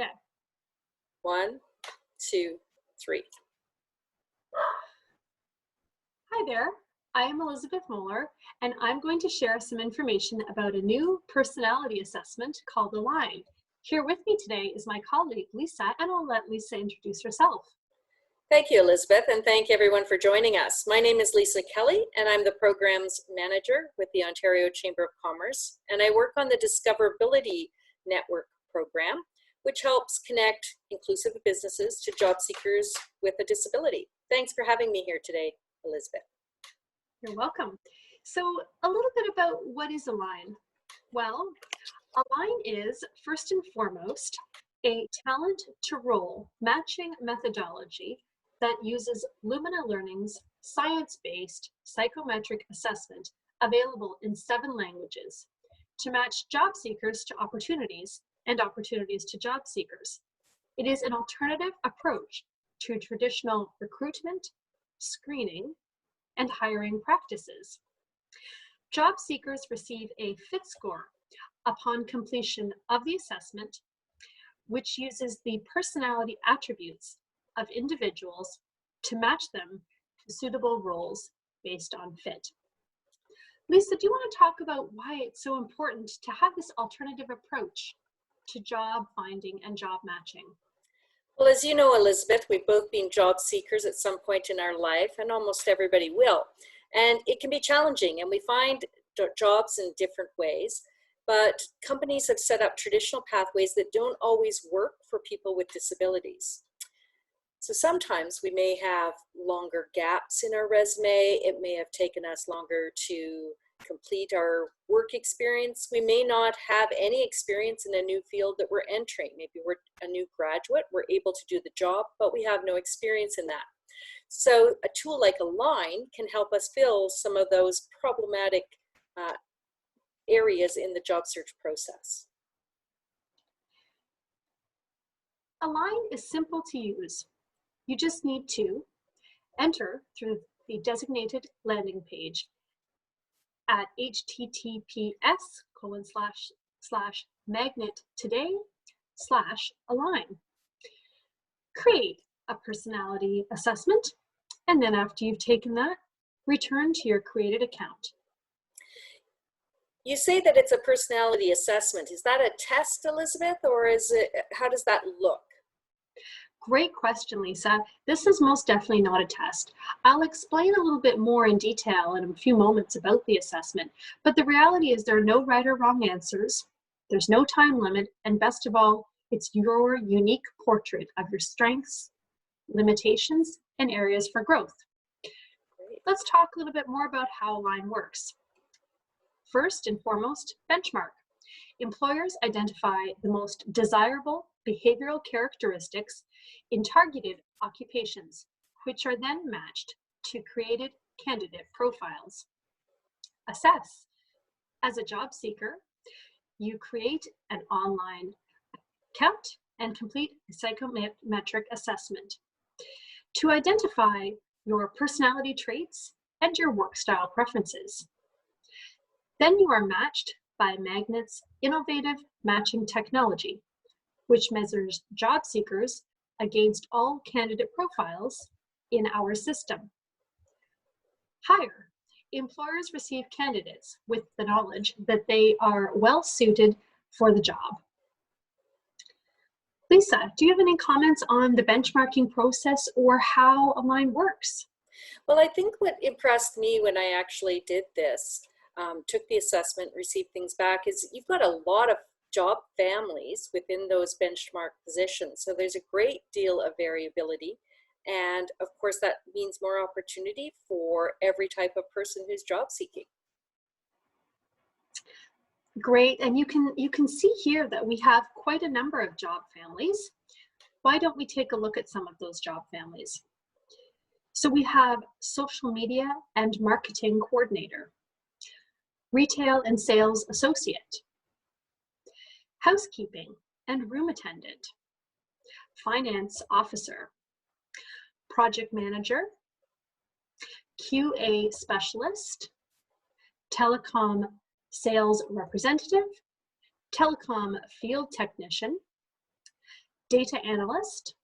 Okay. 1, 2, 3. Hi there. I am Elizabeth Mohler, and I'm going to share some information about a new personality assessment called ALiGN. Here with me today is my colleague, Lisa, and I'll let Lisa introduce herself. Thank you, Elizabeth, and thank everyone for joining us. My name is Lisa Kelly, and I'm the Programs Manager with the Ontario Chamber of Commerce, and I work on the Discoverability Network program, which helps connect inclusive businesses to job seekers with a disability. Thanks for having me here today, Elizabeth. You're welcome. So a little bit about what is ALiGN. Well, ALiGN is, first and foremost, a talent to role matching methodology that uses Lumina Learning's science-based psychometric assessment available in 7 languages to match job seekers to opportunities and opportunities to job seekers. It is an alternative approach to traditional recruitment, screening, and hiring practices. Job seekers receive a fit score upon completion of the assessment, which uses the personality attributes of individuals to match them to suitable roles based on fit. Lisa, do you want to talk about why it's so important to have this alternative approach to job finding and job matching? Well, as you know, Elizabeth, we've both been job seekers at some point in our life, and almost everybody will. And it can be challenging, and we find jobs in different ways, but companies have set up traditional pathways that don't always work for people with disabilities. So sometimes we may have longer gaps in our resume. It may have taken us longer to complete our work experience. We may not have any experience in a new field that we're entering. Maybe we're a new graduate, we're able to do the job, but we have no experience in that. So a tool like ALiGN can help us fill some of those problematic areas in the job search process. ALiGN is simple to use. You just need to enter through the designated landing page at https://magnettoday/ALiGN. Create a personality assessment, and then after you've taken that, return to your created account. You say that it's a personality assessment. Is that a test, Elizabeth, or is it, how does that look? Great question, Lisa. This is most definitely not a test. I'll explain a little bit more in detail in a few moments about the assessment, but the reality is there are no right or wrong answers. There's no time limit, and best of all, it's your unique portrait of your strengths, limitations, and areas for growth. Great. Let's talk a little bit more about how ALiGN works. First and foremost, benchmark. Employers identify the most desirable behavioral characteristics in targeted occupations, which are then matched to created candidate profiles. Assess. As a job seeker, you create an online account and complete a psychometric assessment to identify your personality traits and your work style preferences. Then you are matched by Magnet's innovative matching technology, which measures job seekers against all candidate profiles in our system. Hire. Employers receive candidates with the knowledge that they are well suited for the job. Lisa, do you have any comments on the benchmarking process or how ALiGN works? Well, I think what impressed me when I actually did this, took the assessment, received things back, is you've got a lot of job families within those benchmark positions. So there's a great deal of variability. And of course, that means more opportunity for every type of person who's job seeking. Great, and you can see here that we have quite a number of job families. Why don't we take a look at some of those job families? So we have social media and marketing coordinator, retail and sales associate, housekeeping and room attendant, finance officer, project manager, QA specialist, telecom sales representative, telecom field technician, data analyst,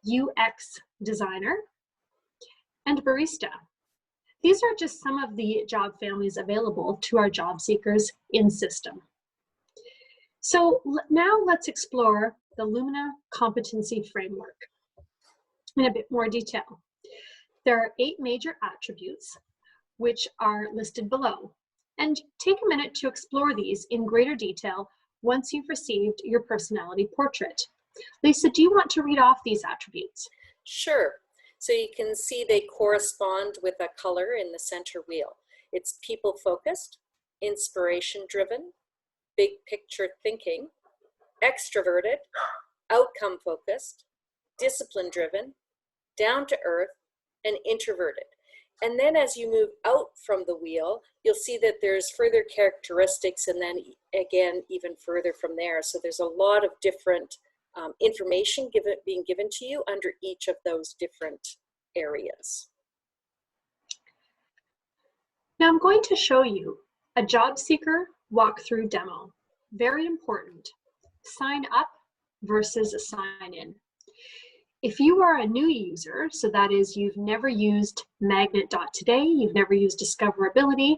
UX designer, and barista. These are just some of the job families available to our job seekers in system. So now let's explore the Lumina competency framework in a bit more detail. There are 8 major attributes which are listed below, and take a minute to explore these in greater detail once you've received your personality portrait. Lisa, do you want to read off these attributes? Sure. So you can see they correspond with a color in the center wheel. It's people-focused, inspiration-driven, big picture thinking, extroverted, outcome-focused, discipline-driven, down-to-earth, and introverted. And then as you move out from the wheel, you'll see that there's further characteristics, and then again, even further from there. So there's a lot of different information being given to you under each of those different areas. Now I'm going to show you a job seeker walkthrough demo. Very important. Sign up versus sign in. If you are a new user, so that is you've never used Magnet.today, you've never used Discoverability,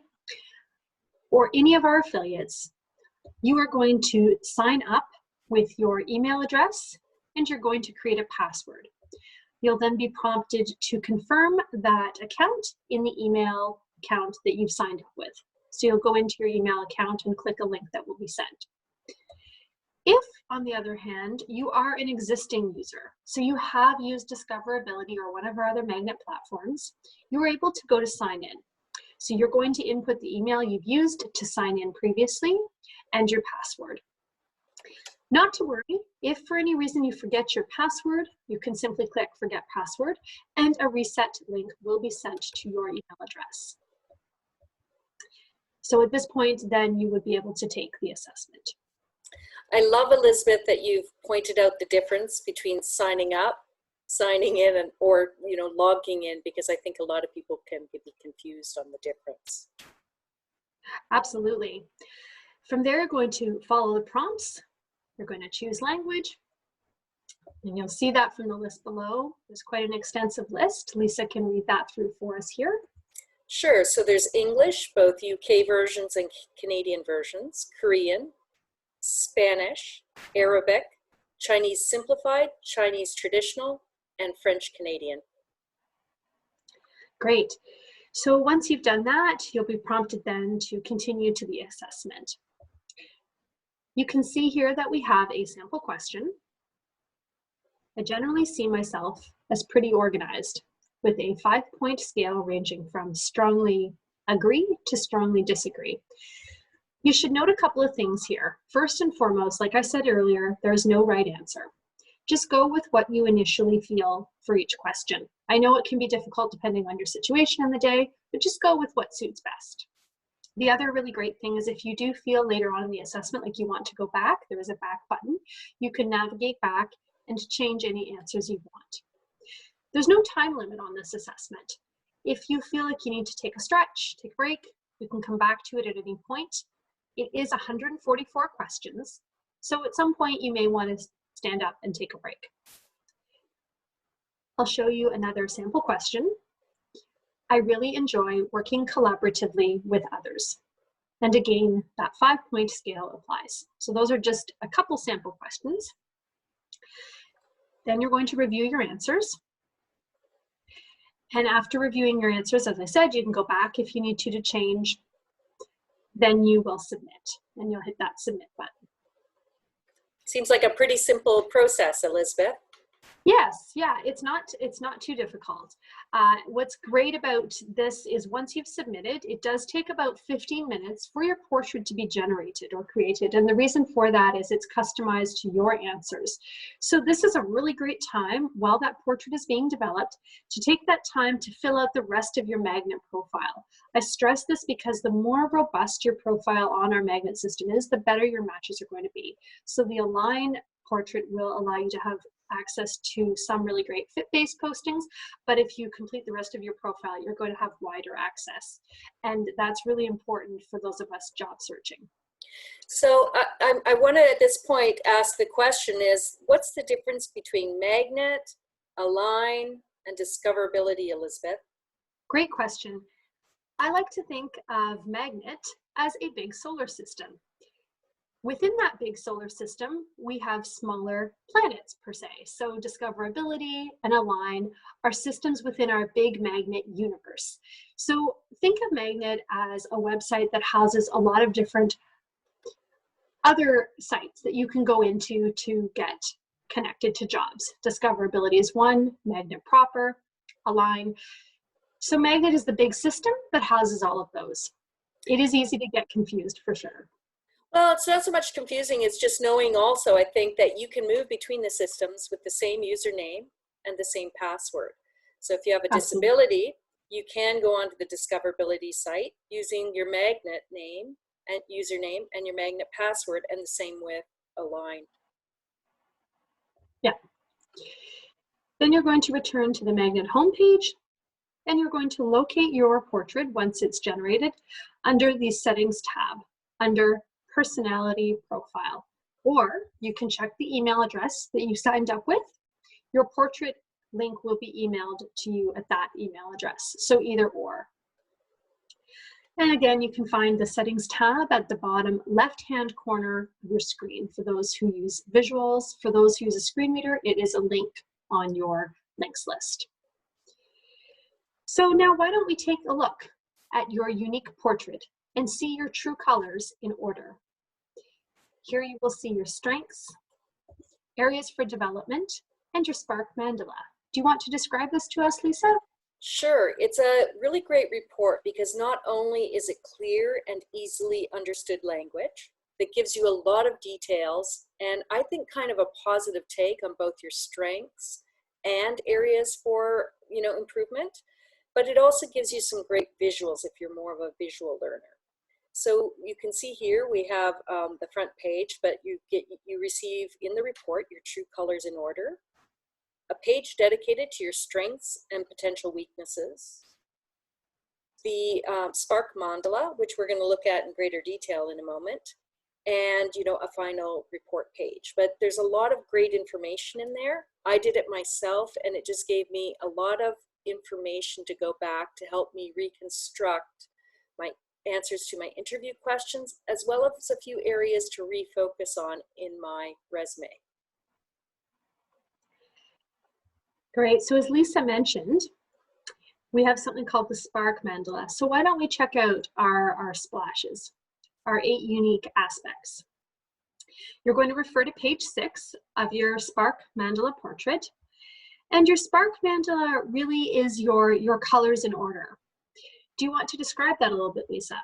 or any of our affiliates, you are going to sign up with your email address and you're going to create a password. You'll then be prompted to confirm that account in the email account that you've signed up with. So you'll go into your email account and click a link that will be sent. If, on the other hand, you are an existing user, so you have used Discoverability or one of our other Magnet platforms, you are able to go to sign in. So you're going to input the email you've used to sign in previously and your password. Not to worry, if for any reason you forget your password, you can simply click Forget Password and a reset link will be sent to your email address. So at this point, then you would be able to take the assessment. I love, Elizabeth, that you've pointed out the difference between signing up, signing in, or logging in, because I think a lot of people can be confused on the difference. Absolutely. From there, you're going to follow the prompts. You're going to choose language, and you'll see that from the list below. There's quite an extensive list. Lisa can read that through for us here. Sure. So there's English, both UK versions and Canadian versions, Korean, Spanish, Arabic, Chinese Simplified, Chinese Traditional, and French Canadian. Great. So once you've done that, you'll be prompted then to continue to the assessment. You can see here that we have a sample question. I generally see myself as pretty organized, with a 5-point scale ranging from strongly agree to strongly disagree. You should note a couple of things here. First and foremost, like I said earlier, there's no right answer. Just go with what you initially feel for each question. I know it can be difficult depending on your situation in the day, but just go with what suits best. The other really great thing is if you do feel later on in the assessment like you want to go back, there is a back button. You can navigate back and change any answers you want. There's no time limit on this assessment. If you feel like you need to take a stretch, take a break, you can come back to it at any point. It is 144 questions, so at some point you may want to stand up and take a break. I'll show you another sample question. I really enjoy working collaboratively with others. And again, that 5-point scale applies. So those are just a couple sample questions. Then you're going to review your answers. And after reviewing your answers, as I said, you can go back if you need to change. Then you will submit, and you'll hit that submit button. Seems like a pretty simple process, Elizabeth. Yes, yeah, it's not too difficult. What's great about this is once you've submitted, it does take about 15 minutes for your portrait to be generated or created. And the reason for that is it's customized to your answers. So this is a really great time while that portrait is being developed to take that time to fill out the rest of your magnet profile. I stress this because the more robust your profile on our magnet system is, the better your matches are going to be. So the ALiGN portrait will allow you to have access to some really great fit-based postings, but if you complete the rest of your profile, you're going to have wider access. And that's really important for those of us job searching. So I want to at this point ask the question is, what's the difference between magnet, align, and discoverability, Elizabeth? Great question. I like to think of magnet as a big solar system. Within that big solar system, we have smaller planets per se. So discoverability and align are systems within our big magnet universe. So think of magnet as a website that houses a lot of different other sites that you can go into to get connected to jobs. Discoverability is one, magnet proper, align. So magnet is the big system that houses all of those. It is easy to get confused for sure. Well, it's not so much confusing, it's just knowing also, I think, that you can move between the systems with the same username and the same password. So if you have a Absolutely. disability, you can go onto the discoverability site using your magnet name and username and your magnet password, and the same with align. Yeah. Then you're going to return to the magnet homepage, and you're going to locate your portrait once it's generated under the settings tab under personality profile. Or you can check the email address that you signed up with. Your portrait link will be emailed to you at that email address. So either or. And again, you can find the settings tab at the bottom left-hand corner of your screen. For those who use visuals, for those who use a screen reader, it is a link on your links list. So now why don't we take a look at your unique portrait and see your true colors in order. Here you will see your strengths, areas for development, and your spark mandala. Do you want to describe this to us, Lisa? Sure, it's a really great report because not only is it clear and easily understood language that gives you a lot of details and I think kind of a positive take on both your strengths and areas for improvement, but it also gives you some great visuals if you're more of a visual learner. So you can see here we have the front page, but you receive in the report your true colors in order, a page dedicated to your strengths and potential weaknesses, the Spark Mandala, which we're going to look at in greater detail in a moment, and a final report page. But there's a lot of great information in there. I did it myself, and it just gave me a lot of information to go back to help me reconstruct my answers to my interview questions, as well as a few areas to refocus on in my resume. Great, so as Lisa mentioned, we have something called the Spark Mandala. So why don't we check out our splashes, our 8 unique aspects. You're going to refer to page 6 of your Spark Mandala portrait. And your Spark Mandala really is your colors in order. Do you want to describe that a little bit, Lisa?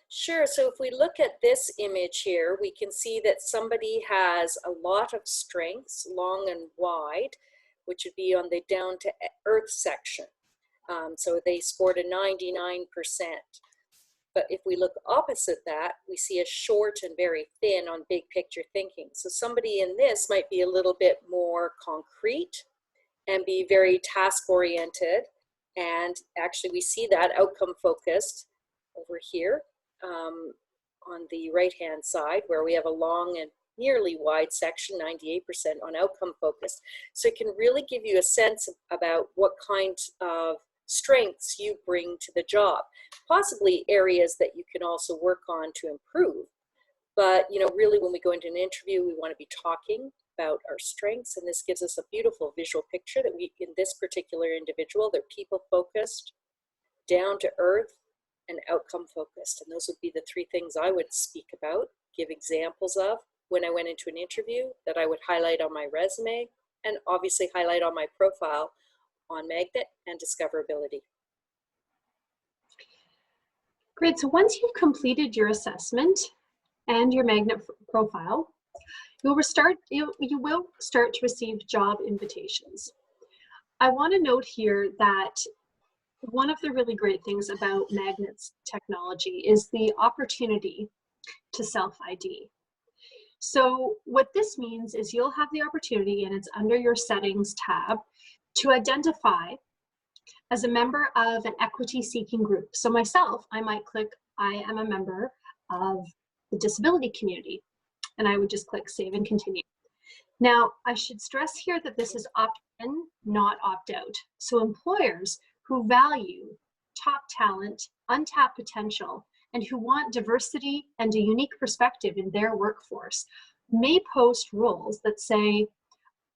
Sure, so if we look at this image here, we can see that somebody has a lot of strengths, long and wide, which would be on the down to earth section. So they scored a 99%. But if we look opposite that, we see a short and very thin on big picture thinking. So somebody in this might be a little bit more concrete and be very task oriented. And actually we see that outcome focused over here on the right hand side where we have a long and nearly wide section, 98% on outcome focused. So it can really give you a sense about what kind of strengths you bring to the job, possibly areas that you can also work on to improve. But really when we go into an interview, we want to be talking about our strengths, and this gives us a beautiful visual picture that we, in this particular individual, they're people focused, down to earth, and outcome focused. And those would be the 3 things I would speak about, give examples of when I went into an interview that I would highlight on my resume and obviously highlight on my profile on Magnet and discoverability. Great, so once you've completed your assessment and your Magnet profile, you will start to receive job invitations. I want to note here that one of the really great things about Magnet's technology is the opportunity to self-ID. So what this means is you'll have the opportunity, and it's under your settings tab, to identify as a member of an equity seeking group. So myself, I might click, I am a member of the disability community. And I would just click save and continue. Now, I should stress here that this is opt-in, not opt-out. So employers who value top talent, untapped potential, and who want diversity and a unique perspective in their workforce may post roles that say,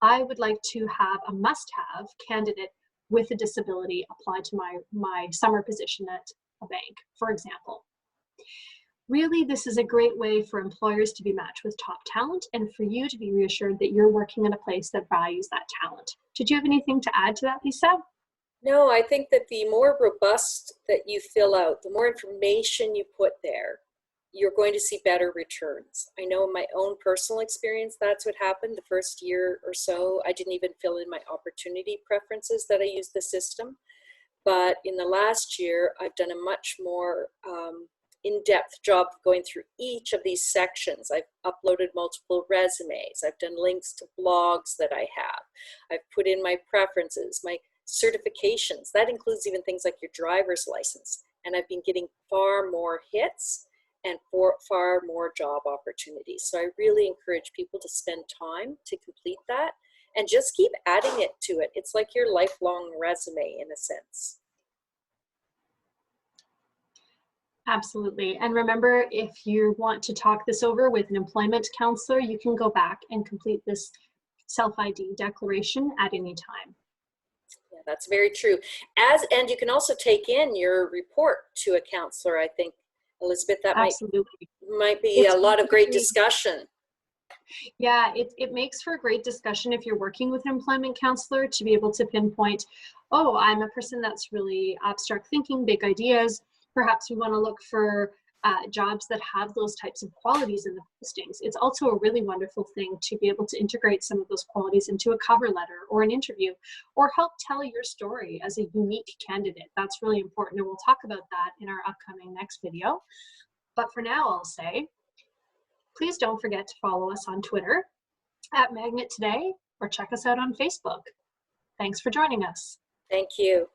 I would like to have a must-have candidate with a disability apply to my summer position at a bank, for example. Really, this is a great way for employers to be matched with top talent and for you to be reassured that you're working in a place that values that talent. Did you have anything to add to that, Lisa? No, I think that the more robust that you fill out, the more information you put there, you're going to see better returns. I know in my own personal experience, that's what happened the first year or so. I didn't even fill in my opportunity preferences that I used the system. But in the last year, I've done a much more in-depth job of going through each of these sections. I've uploaded multiple resumes. I've done links to blogs that I have. I've put in my preferences, my certifications. That includes even things like your driver's license. And I've been getting far more hits and far more job opportunities. So I really encourage people to spend time to complete that and just keep adding it to it. It's like your lifelong resume in a sense. Absolutely. And remember, if you want to talk this over with an employment counselor, you can go back and complete this self-ID declaration at any time. Yeah, that's very true. And you can also take in your report to a counselor, I think, Elizabeth, that Absolutely. might be a lot of great discussion. Yeah, it makes for a great discussion if you're working with an employment counselor to be able to pinpoint, oh, I'm a person that's really abstract thinking, big ideas. Perhaps we want to look for jobs that have those types of qualities in the postings. It's also a really wonderful thing to be able to integrate some of those qualities into a cover letter or an interview, or help tell your story as a unique candidate. That's really important, and we'll talk about that in our upcoming next video. But for now, I'll say, please don't forget to follow us on Twitter @Magnet Today or check us out on Facebook. Thanks for joining us. Thank you.